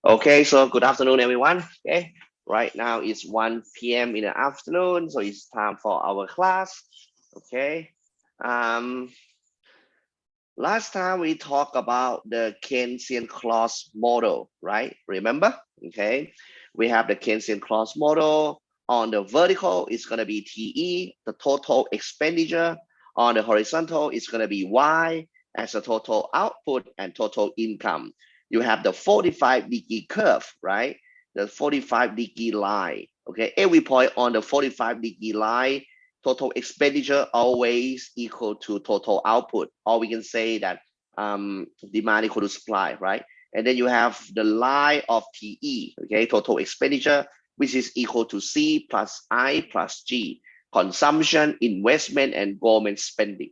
Okay, so good afternoon, everyone. Okay, right now it's 1 p.m. in the afternoon, so it's time for our class. Okay, um, last time we talked about the Keynesian clause model, right? Remember? Okay, we have the Keynesian clause model. On the vertical, it's going to be TE, the total expenditure. On the horizontal, it's going to be Y as the total output and total income. You have the 45-degree curve, right? The 45-degree line. Okay, every point on the 45-degree line, total expenditure always equal to total output, or we can say that demand equal to supply, right? And then you have the line of TE, okay, total expenditure, which is equal to C plus I plus G, consumption, investment, and government spending.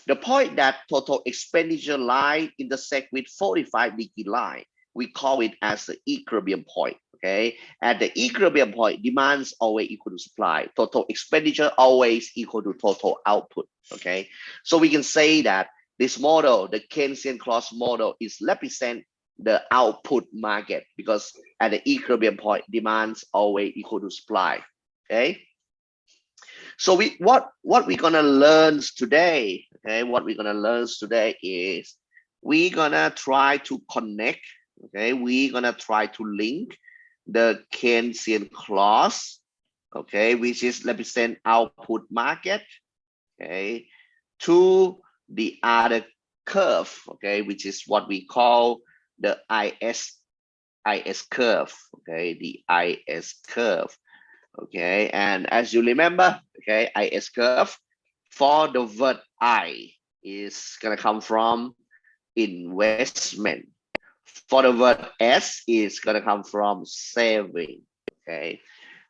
The point that total expenditure line intersect with 45-degree line, we call it as the equilibrium point. Okay, at the equilibrium point, demands always equal to supply. Total expenditure always equal to total output. Okay, so we can say that this model, the Keynesian clause model, is represent the output market because at the equilibrium point, demands always equal to supply. Okay. So what we're gonna learn today, okay? What we're gonna learn today is we're gonna try to connect, okay? We're gonna try to link the Keynesian clause, okay, which is represent output market, okay, to the other curve, okay, which is what we call the IS curve, okay, the IS curve. Okay, and as you remember, okay, IS curve for the word I is gonna come from investment. For the word S is gonna come from saving. Okay,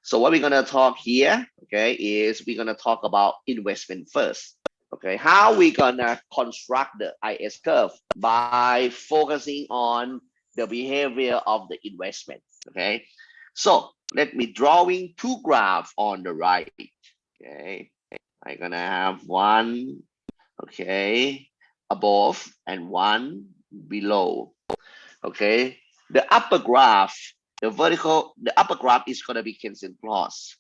so what we're gonna talk here, okay, is we're gonna talk about investment first. Okay, how we gonna construct the IS curve by focusing on the behavior of the investment. Okay, so let me drawing two graphs on the right. Okay, I'm gonna have one, okay, above and one below. Okay, the upper graph, the upper graph is gonna be Keynesian clause.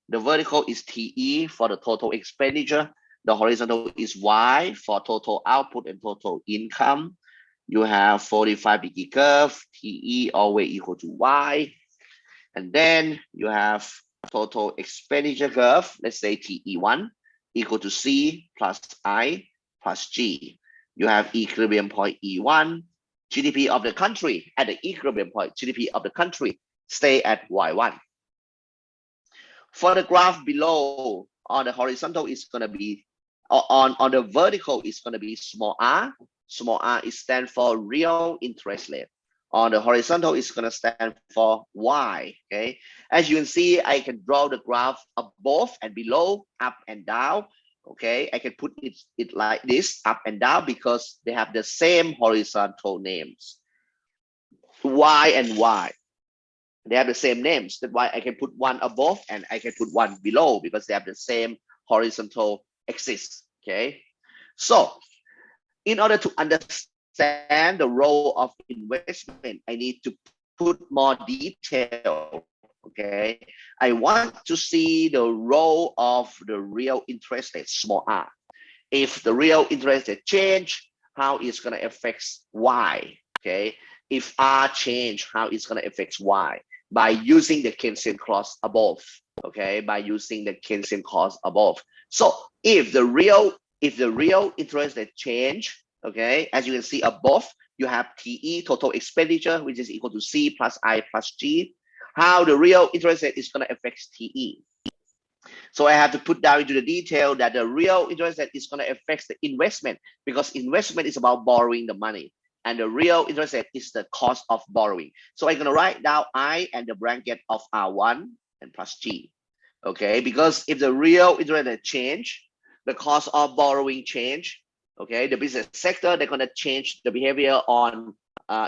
The vertical is TE for the total expenditure. The horizontal is Y for total output and total income. You have 45-degree curve, TE always equal to Y. And then you have total expenditure curve, let's say TE1 equal to C plus I plus G. You have equilibrium point E1, GDP of the country at the equilibrium point, GDP of the country stay at Y1. For the graph below, on the horizontal is going to be, on the vertical is going to be small r. Small r is stand for real interest rate. On the horizontal is going to stand for y. Okay, as you can see, I can draw the graph above and below, up and down. Okay, I can put it like this, up and down, because they have the same horizontal names, y and y. They have the same names. That's why I can put one above and I can put one below, because they have the same horizontal axis. Okay, so in order to understand the role of investment, I need to put more detail. Okay, I want to see the role of the real interest rate, small r. If the real interest rate change, how it's going to affect y. Okay, if r change, how it's going to affect y, by using the Keynesian clause above. Okay, by using the Keynesian clause above. So if the real interest rate change, okay, as you can see above, you have TE, total expenditure, which is equal to C plus I plus G. How the real interest rate is going to affect TE. So I have to put down into the detail that the real interest rate is going to affect the investment, because investment is about borrowing the money, and the real interest rate is the cost of borrowing. So I'm going to write down I and the bracket of R1 and plus G. Okay, because if the real interest rate change, the cost of borrowing change. Okay, the business sector, they're going to change the behavior on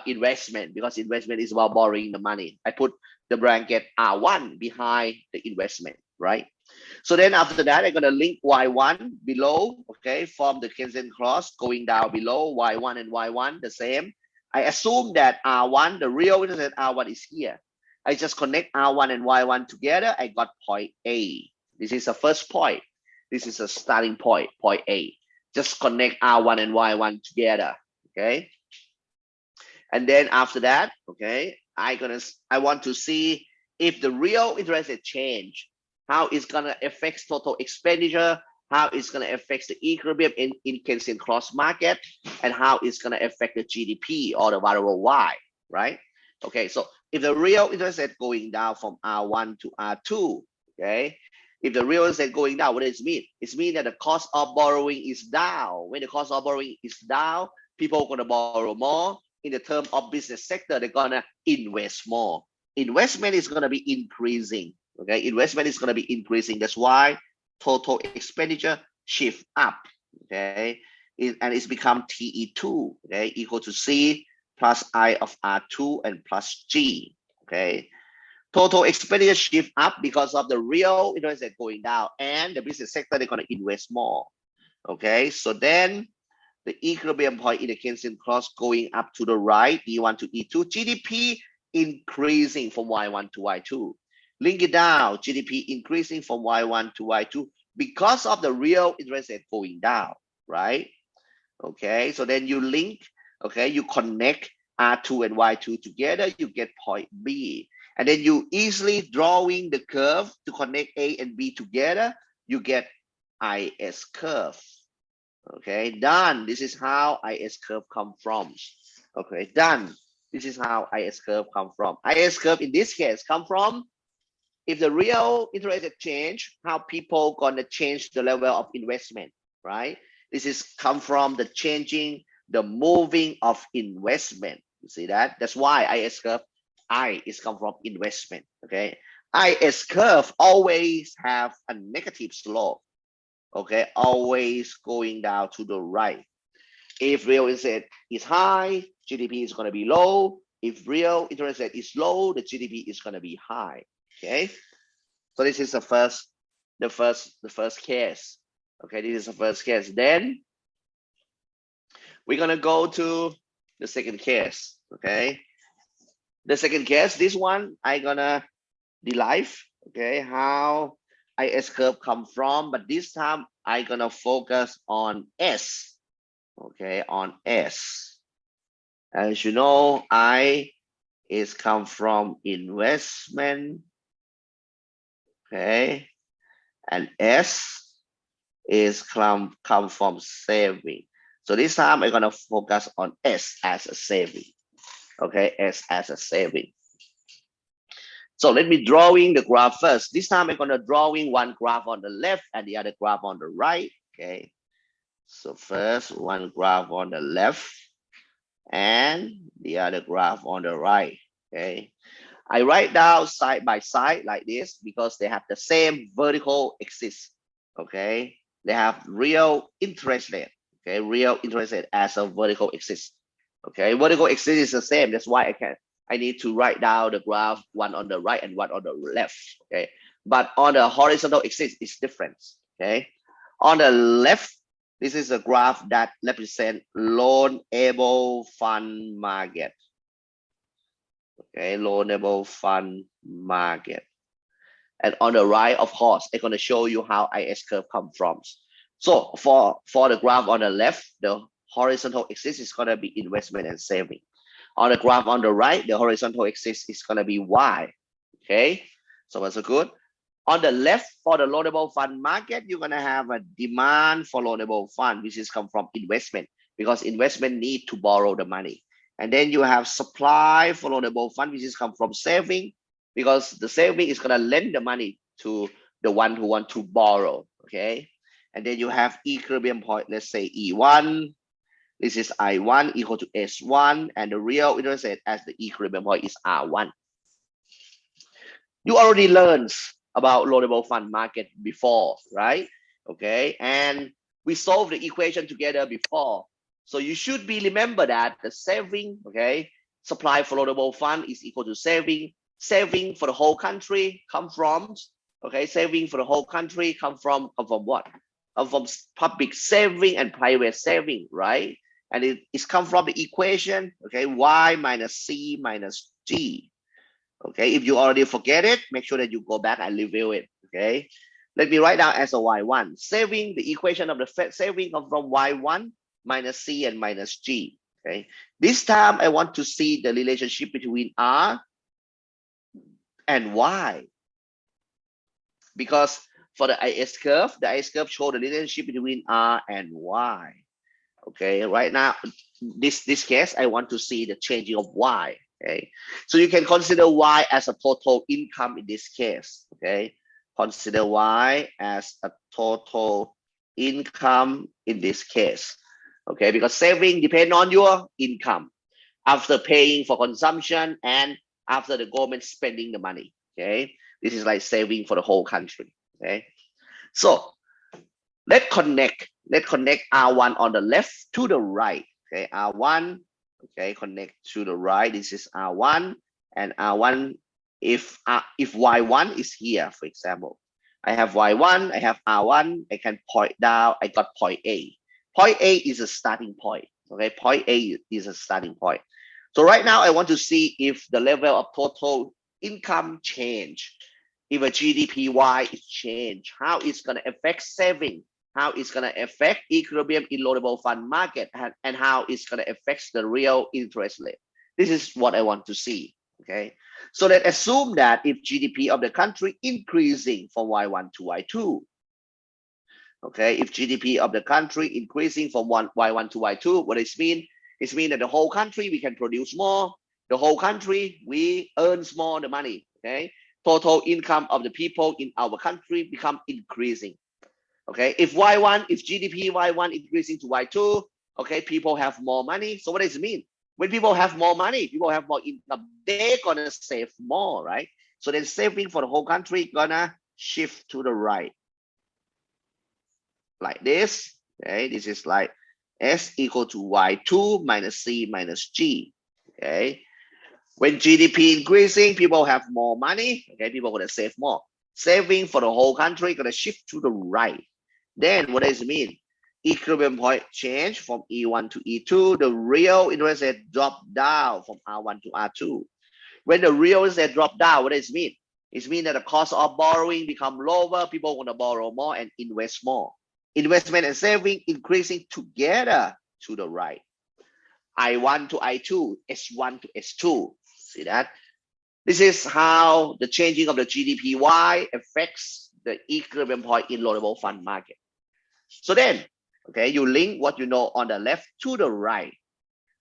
investment, because investment is about borrowing the money. I put the bracket R1 behind the investment, right? So then after that, I'm going to link Y1 below, okay, from the Keynesian clause going down below, Y1 and Y1 the same. I assume that R1, the real interest rate R1 is here. I just connect R1 and Y1 together. I got point A. This is the first point. This is a starting point, point A. Just connect R1 and Y1 together. Okay. And then after that, okay, I want to see if the real interest rate change, how it's gonna affect total expenditure, how it's gonna affect the equilibrium in Keynesian cross market, and how it's gonna affect the GDP or the variable Y, right? Okay, so if the real interest rate going down from R1 to R2, okay, if the real interest rate going down, what does it mean? It means that the cost of borrowing is down. When the cost of borrowing is down, people are gonna borrow more. In the term of business sector, they're gonna invest more. Investment is gonna be increasing. Okay, investment is gonna be increasing. That's why total expenditure shift up. Okay, and it's become TE2. Okay, equal to C plus I of R2 and plus G. Okay, total expenditure shift up because of the real interest rate going down, and the business sector they're gonna invest more. Okay, so then the equilibrium point in the Keynesian cross going up to the right, E1 to E2, GDP increasing from Y1 to Y2. Link it down, GDP increasing from Y1 to Y2 because of the real interest rate going down, right? Okay, so then you link, okay, you connect R2 and Y2 together, you get point B. And then you easily drawing the curve to connect A and B together, you get IS curve. Okay, done. This is how IS curve come from. Okay, done. This is how IS curve come from. IS curve in this case come from if the real interest rate change, how people gonna change the level of investment, right? This is come from the changing, the moving of investment. You see that? That's why IS curve, I is come from investment. Okay, IS curve always have a negative slope. Okay, always going down to the right. If real interest rate is high, GDP is going to be low. If real interest rate is low, the GDP is going to be high. Okay, so this is the first case. Okay, this is the first case. Then we're going to go to the second case. Okay, the second case, this one I'm gonna derive. Okay, how IS curve come from, but this time I'm gonna focus on S. Okay, on S. As you know, I is come from investment. Okay, and S is come from saving. So this time I'm gonna focus on S as a saving. Okay, S as a saving. So let me drawing the graph first. This time I'm gonna drawing one graph on the left and the other graph on the right. Okay. So first one graph on the left and the other graph on the right. Okay. I write down side by side like this because they have the same vertical axis. Okay. They have real interest rate. Okay. Real interest rate as a vertical axis. Okay. Vertical axis is the same. That's why I need to write down the graph, one on the right and one on the left. Okay. But on the horizontal axis, it's different. Okay. On the left, this is a graph that represents loanable fund market. Okay, loanable fund market. And on the right, of course, I'm going to show you how IS curve comes from. So for the graph on the left, the horizontal axis is going to be investment and saving. On the graph on the right, the horizontal axis is going to be Y. Okay, so that's good. On the left, for the loanable fund market, you're going to have a demand for loanable fund, which is come from investment, because investment need to borrow the money. And then you have supply for loanable fund, which is come from saving, because the saving is going to lend the money to the one who want to borrow. Okay, and then you have equilibrium point, let's say E1. This is I1 equal to S1, and the real interest rate as the equilibrium point is R1. You already learned about loanable fund market before, right? Okay, and we solved the equation together before. So you should be remember that the saving, okay, supply for loanable fund is equal to saving. Saving for the whole country come from, okay, saving for the whole country come from what? Come from public saving and private saving, right? and it's come from the equation, okay, y minus c minus g. Okay, if you already forget it, make sure that you go back and review it. Okay, let me write down as a y1. Saving the equation of the saving from y1 minus c and minus g. Okay, this time I want to see the relationship between r and y, because for the IS curve shows the relationship between r and y. Okay, right now this case I want to see the changing of y. Okay, so you can consider y as a total income in this case. Okay, consider y as a total income in this case. Okay, because saving depend on your income after paying for consumption and after the government spending the money. Okay, this is like saving for the whole country. Okay, so let's connect R1 on the left to the right. Okay, R1, okay, connect to the right. This is R1, and R1, if Y1 is here, for example, I have Y1, I have R1, I can point down, I got point A. Point A is a starting point. Okay, point A is a starting point. So right now I want to see if the level of total income change, if a GDPY is changed, how it's going to affect saving, how it's going to affect equilibrium in loadable fund market, and how it's going to affect the real interest rate. This is what I want to see. Okay, so let's assume that if GDP of the country increasing from Y1 to Y2, okay, if GDP of the country increasing from Y1 to Y2, what does it mean? It means that the whole country we can produce more, the whole country we earn more the money. Okay, total income of the people in our country become increasing. Okay, if GDP Y1 increasing to Y2, okay, people have more money. So what does it mean? When people have more money, people have more income, they're gonna save more, right? So then saving for the whole country gonna shift to the right, like this. Okay, this is like S equal to Y2 minus C minus G. Okay, when GDP increasing, people have more money. Okay, people gonna save more. Saving for the whole country gonna shift to the right. Then what does it mean? Equilibrium point change from E1 to E2. The real interest rate drop down from R1 to R2. When the real interest rate drop down, what does it mean? It means that the cost of borrowing become lower. People want to borrow more and invest more. Investment and saving increasing together to the right. I1 to I2, S1 to S2. See that? This is how the changing of the GDPY affects the equilibrium point in loadable fund market. So then, okay, you link what you know on the left to the right.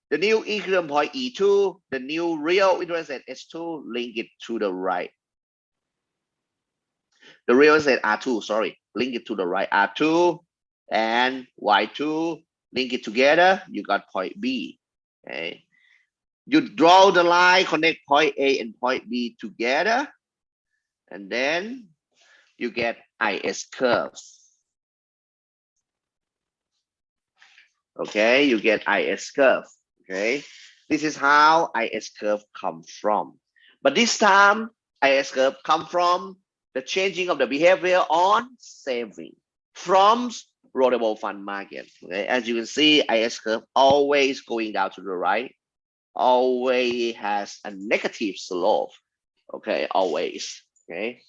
The new equilibrium point E2, the new real interest rate S2, link it to the right. The real estate R2, sorry, link it to the right, R2 and Y2, link it together, you got point B. Okay. You draw the line, connect point A and point B together, and then you get IS curve. Okay, you get IS curve. Okay, this is how IS curve come from. But this time, IS curve come from the changing of the behavior on saving from rollable fund market. Okay, as you can see, IS curve always going down to the right, always has a negative slope. Okay, always. Okay,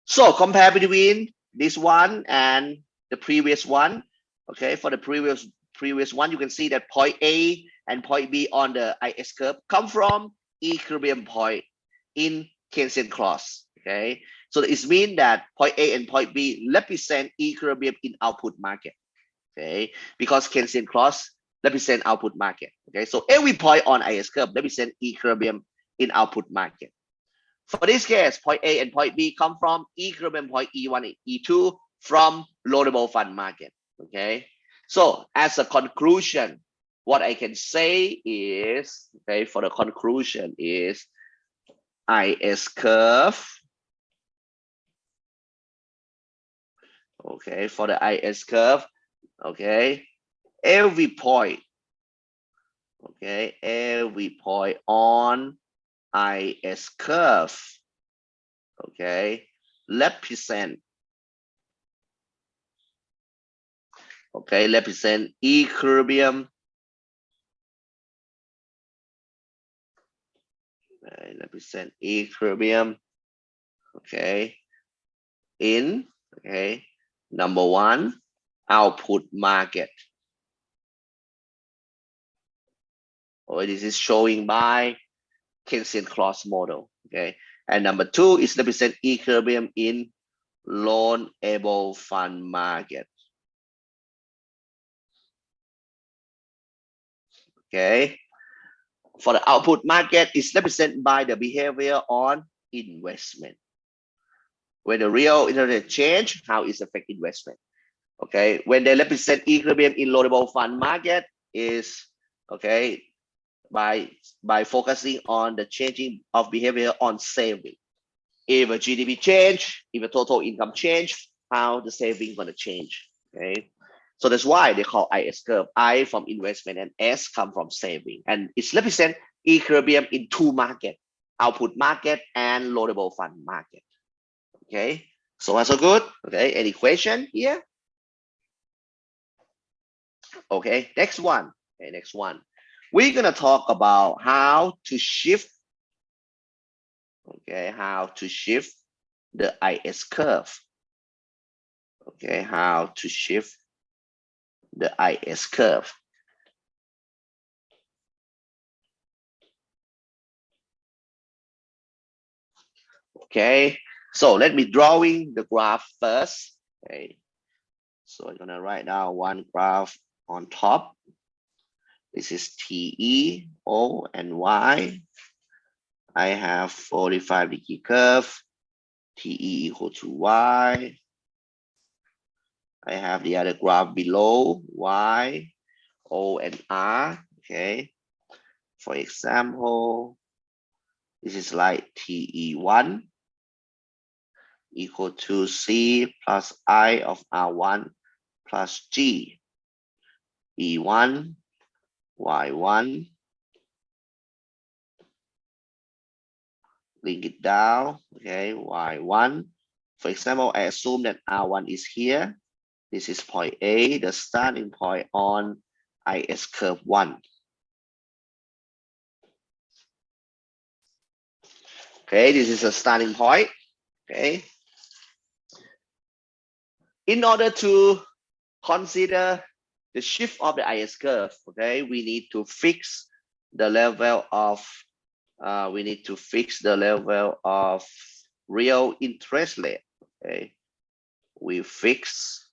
so compare between this one and the previous one. Okay, for the previous one, you can see that point A and point B on the IS curve come from equilibrium point in Keynesian cross. Okay, so it means that point A and point B represent equilibrium in output market. Okay, because Keynesian cross represent output market. Okay, so every point on IS curve represent equilibrium in output market. For this case, point A and point B come from equilibrium point E1 and E2 from loadable fund market. Okay, so as a conclusion, what I can say is, okay, for the conclusion is IS curve. Okay, for the IS curve, okay, every point, okay, every point on IS curve, okay, represent, okay, represent equilibrium represent equilibrium, okay, in, okay, number one, output market. Or this is showing by Keynesian cross model, okay. And number two is represent equilibrium in loanable fund market. Okay. For the output market, is represented by the behavior on investment. When the real interest rate change, how it affect investment. Okay. When they represent equilibrium in loanable fund market is, okay, by focusing on the changing of behavior on saving. If a GDP change, if a total income change, how the saving gonna change. Okay. So that's why they call IS curve. I from investment and S come from saving. And it's represent equilibrium in two market, output market and loanable fund market. Okay. So far so good. Okay. Any question here? Okay. Next one. Okay. Next one. We're gonna talk about how to shift. Okay. How to shift the IS curve. Okay. How to shift the IS curve. Okay, so let me drawing the graph first. Okay, so I'm gonna write down one graph on top. This is TE, O, and Y. I have 45-degree curve. TE equal to Y. I have the other graph below, Y, O, and R. Okay, for example, this is like TE1 equal to C plus I of R1 plus G. E1, Y1, link it down, okay, Y1. For example, I assume that R1 is here. This is point A, the starting point on IS curve 1. Okay, this is a starting point, okay. In order to consider the shift of the IS curve, okay, we need to fix the level of real interest rate. Okay, we fix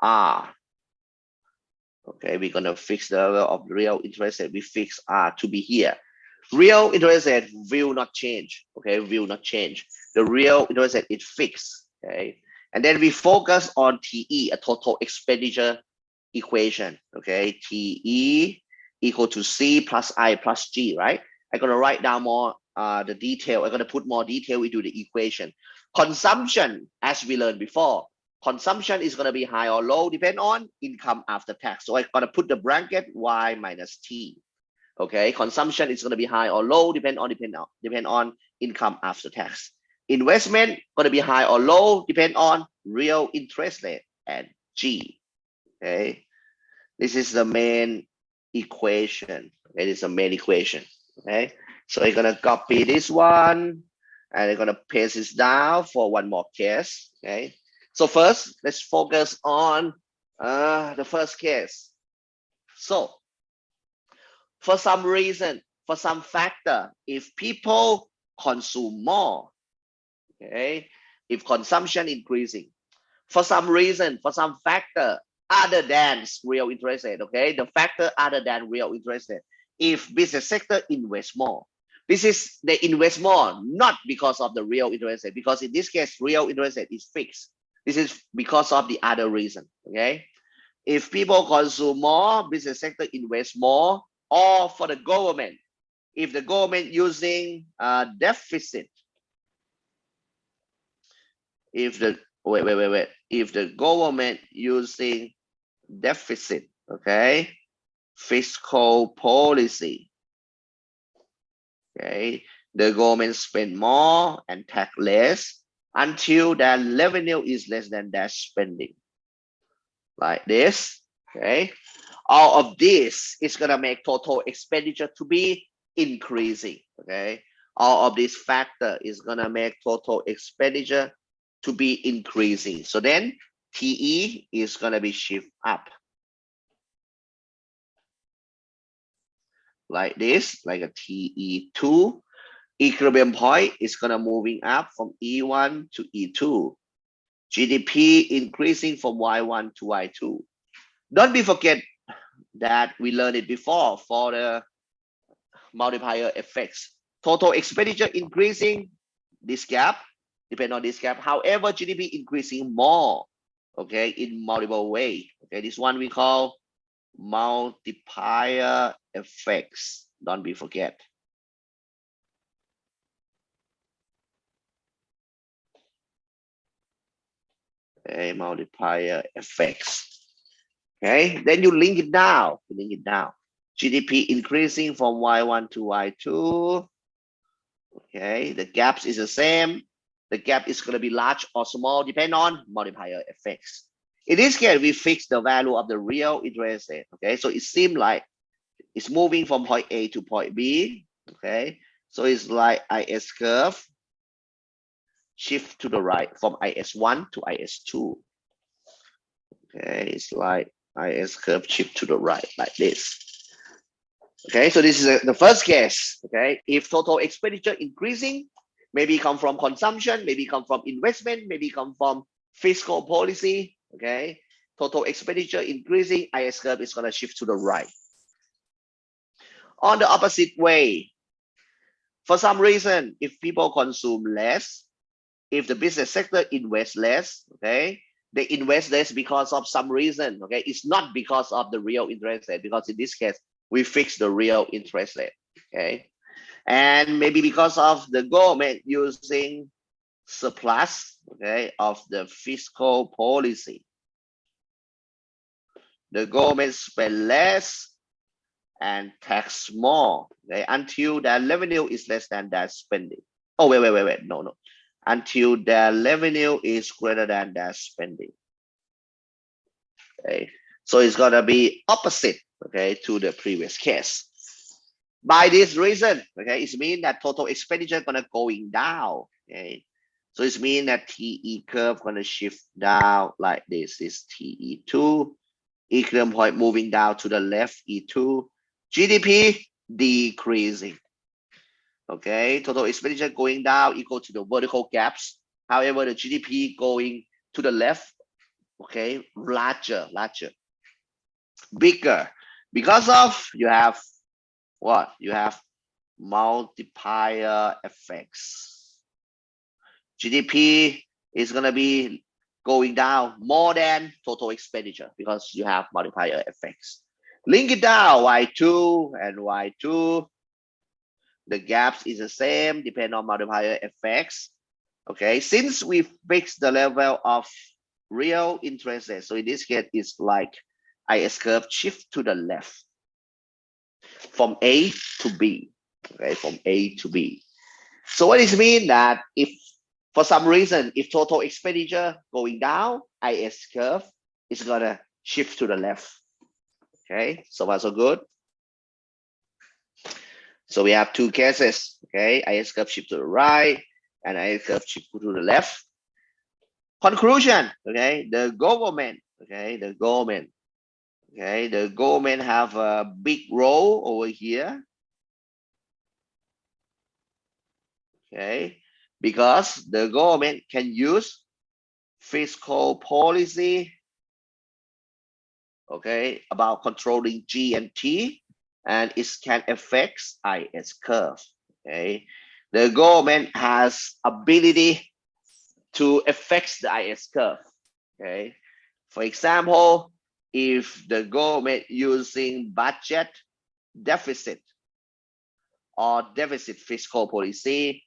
R. Okay, we're gonna fix the level of real interest rate. We fix R to be here. Real interest rate will not change. Okay, will not change. The real interest rate is fixed. Okay, and then we focus on TE, a total expenditure equation. Okay, TE equal to C plus I plus G, right? I'm gonna write down more the detail. I'm gonna put more detail into the equation. Consumption, as we learned before, consumption is gonna be high or low, depend on income after tax. So I'm gonna put the bracket Y minus T. Okay, consumption is gonna be high or low, depend on income after tax. Investment gonna be high or low, depend on real interest rate and G. Okay, this is the main equation. Okay, this is the main equation. Okay, so you're gonna copy this one and you're gonna paste this down for one more case. Okay, so first let's focus on the first case. So for some reason, for some factor, if people consume more, okay, if consumption increasing, for some reason, for some factor other than real interest rate, okay, the factor other than real interest rate, if business sector invest more, this is they invest more not because of the real interest rate, because in this case real interest rate is fixed. This is because of the other reason. Okay, if people consume more, business sector invest more, or for the government, if the government using deficit, if the if the government using deficit, okay, fiscal policy, okay, the government spend more and tax less until their revenue is less than their spending, like this. Okay, all of this is gonna make total expenditure to be increasing. Okay, All of this factor is gonna make total expenditure to be increasing. So then TE is gonna be shift up. Like this, like a TE2. Equilibrium point is gonna moving up from E1 to E2. GDP increasing from Y1 to Y2. Don't be forget that we learned it before for the multiplier effects. Total expenditure increasing, this gap, depend on this gap. However, GDP increasing more, okay, in multiple way. Okay, this one we call multiplier effects. Don't be forget. Okay, multiplier effects. Okay, then you link it down. GDP increasing from Y1 to Y2. Okay, the gaps is the same. The gap is going to be large or small, depend on multiplier effects. In this case, we fix the value of the real interest rate. Okay, so it seems like it's moving from point A to point B. Okay, so it's like IS curve shift to the right from IS1 to IS2. Okay, it's like IS curve shift to the right like this. Okay, so this is the first case. Okay, if total expenditure increasing, maybe come from consumption, maybe come from investment, maybe come from fiscal policy. Okay, total expenditure increasing, IS curve is going to shift to the right. On the opposite way, for some reason, if people consume less, if the business sector invests less, okay, they invest less because of some reason. Okay, it's not because of the real interest rate, because in this case we fix the real interest rate. Okay, and maybe because of the government using surplus, okay, of the fiscal policy, the government spend less and tax more, okay, until their revenue is less than their spending. Oh, wait, no. Until their revenue is greater than their spending. Okay, so it's gonna be opposite, okay, to the previous case. By this reason, okay, it means that total expenditure gonna going down. Okay, so it means that TE curve gonna shift down like this. Is TE2, equilibrium point moving down to the left, E2, GDP decreasing. Okay, total expenditure going down equal to the vertical gaps. However, the GDP going to the left, okay, larger, bigger, because of you have what? You have multiplier effects. GDP is gonna be going down more than total expenditure because you have multiplier effects. Link it down, Y2 and Y2. The gaps is the same, depend on multiplier effects. Okay, since we fixed the level of real interest rate, so in this case, it's like IS curve shift to the left from A to B. Okay, from A to B. So what does it mean that if for some reason, if total expenditure going down, IS curve is gonna shift to the left. Okay, so far so good. So we have two cases. Okay, IS curve shift to the right and IS curve shift to the left. Conclusion. Okay, the government. Okay, the government have a big role over here. Okay, because the government can use fiscal policy, okay, about controlling G and T, and it can affect IS curve. Okay, the government has ability to affect the IS curve. Okay, for example, if the government using budget deficit or deficit fiscal policy,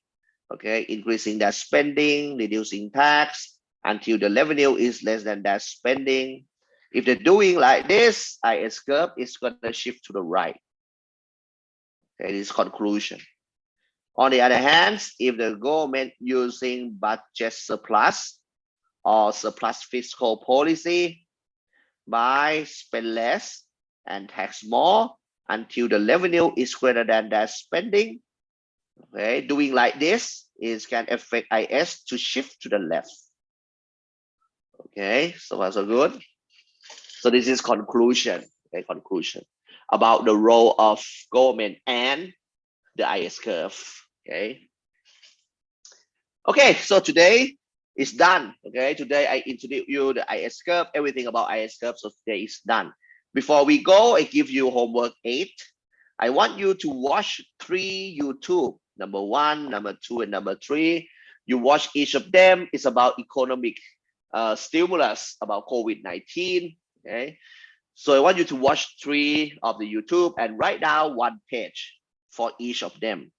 okay, increasing their spending, reducing tax until the revenue is less than their spending. If they're doing like this, IS curve is going to shift to the right. Okay, this is conclusion. On the other hand, if the government using budget surplus or surplus fiscal policy, by spend less and tax more until the revenue is greater than their spending, Okay, doing like this is can affect IS to shift to the left. Okay, so far so good. So this is conclusion. Okay, conclusion about the role of government and the IS curve. Okay. Okay, so today is done. Okay, today I introduce you the IS curve, everything about IS curve. So today is done. Before we go, I give you homework 8. I want you to watch 3 YouTube. Number 1, number 2, and number 3. You watch each of them. It's about economic stimulus, about COVID-19. Okay, so I want you to watch 3 of the YouTube and write down 1 page for each of them.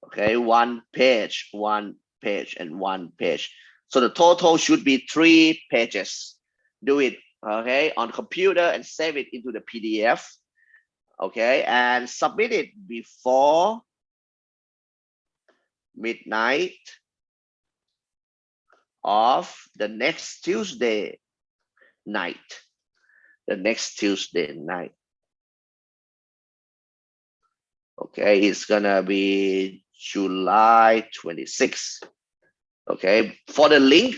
Okay, 1 page, 1 page, and 1 page. So the total should be 3 pages. Do it, okay, on computer and save it into the PDF. Okay, and submit it before midnight of the next Tuesday night. The next Tuesday night. Okay, it's gonna be July 26th. Okay, for the link,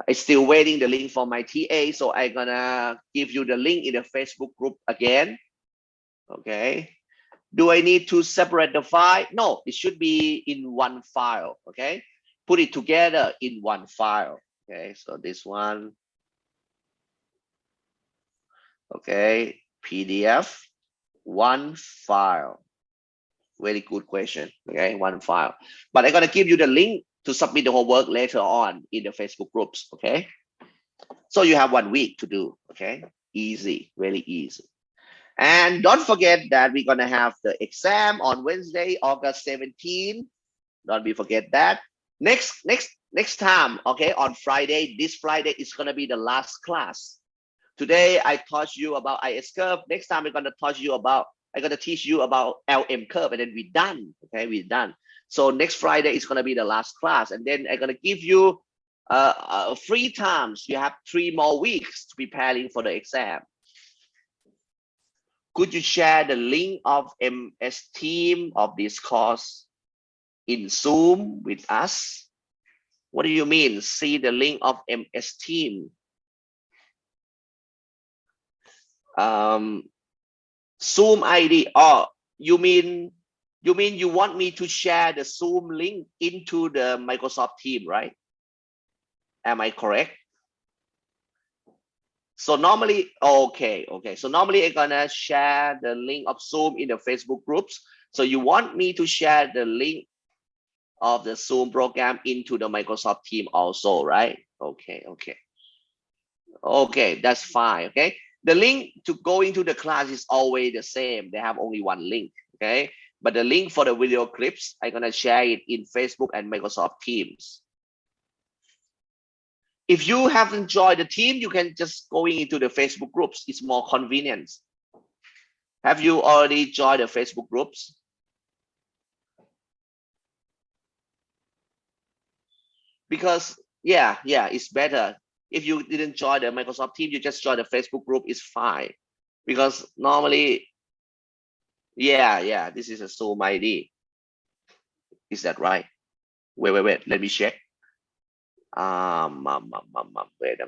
I'm still waiting the link for my TA, so I'm gonna give you the link in the Facebook group again. Okay, do I need to separate the file? No, it should be in one file. Okay, put it together in one file. Okay, so this one. Okay, PDF, one file. Very good question. Okay, one file. But I'm gonna give you the link to submit the homework later on in the Facebook groups. Okay, so you have 1 week to do. Okay, easy, very easy. And don't forget that we're gonna have the exam on Wednesday, August 17. Don't be forget that. Next time, okay, on Friday, this Friday is gonna be the last class. Today I taught you about IS curve. Next time I'm gonna teach you about LM curve, and then we're done. Okay, we're done. So next Friday is gonna be the last class, and then I'm gonna give you 3 times. You have 3 more weeks to preparing for the exam. Could you share the link of MS Team of this course in Zoom with us? What do you mean? See the link of MS Team. Zoom ID. Oh, you mean you want me to share the Zoom link into the Microsoft Team, right? Am I correct? So normally, okay. So normally I'm gonna share the link of Zoom in the Facebook groups. So you want me to share the link of the Zoom program into the Microsoft Team also, right? Okay, that's fine. Okay, the link to go into the class is always the same. They have only one link. Okay, but the link for the video clips, I'm gonna share it in Facebook and Microsoft Teams. If you haven't joined the team, you can just go into the Facebook groups. It's more convenient. Have you already joined the Facebook groups? Because yeah, it's better. If you didn't join the Microsoft Team, you just join the Facebook group, it's fine. Because normally, yeah, this is a Zoom ID. Is that right? Wait, let me check. Wait a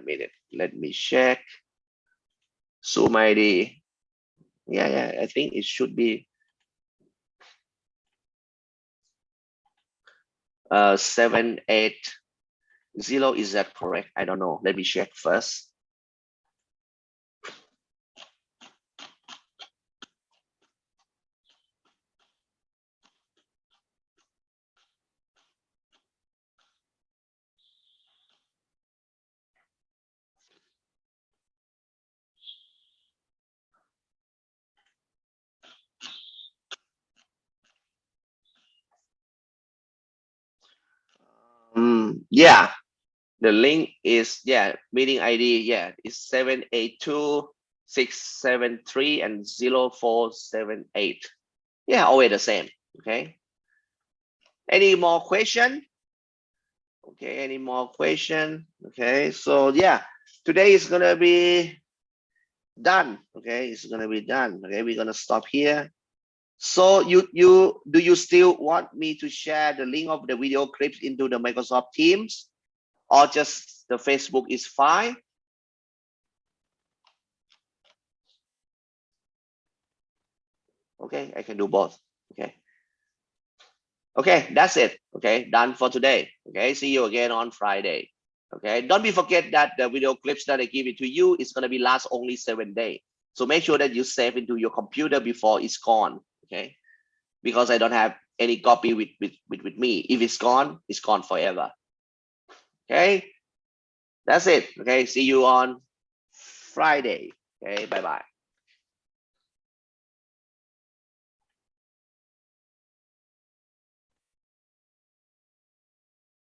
minute, let me check. Zoom ID. Yeah, I think it should be 780. Is that correct? I don't know. Let me check first. Yeah, the link is, meeting ID, it's 782-673 and 0478. Yeah, always the same. Okay, any more question? Okay, any more question? Okay, so yeah, today is gonna be done. Okay, it's gonna be done. Okay, we're gonna stop here. So do you still want me to share the link of the video clips into the Microsoft Teams, or just the Facebook is fine? Okay, I can do both. Okay. Okay, that's it. Okay, done for today. Okay, see you again on Friday. Okay, don't be forget that the video clips that I give it to you is going to be last only 7 days. So make sure that you save into your computer before it's gone. Okay, because I don't have any copy with me. If it's gone forever. Okay, that's it. Okay, see you on Friday. Okay, bye bye.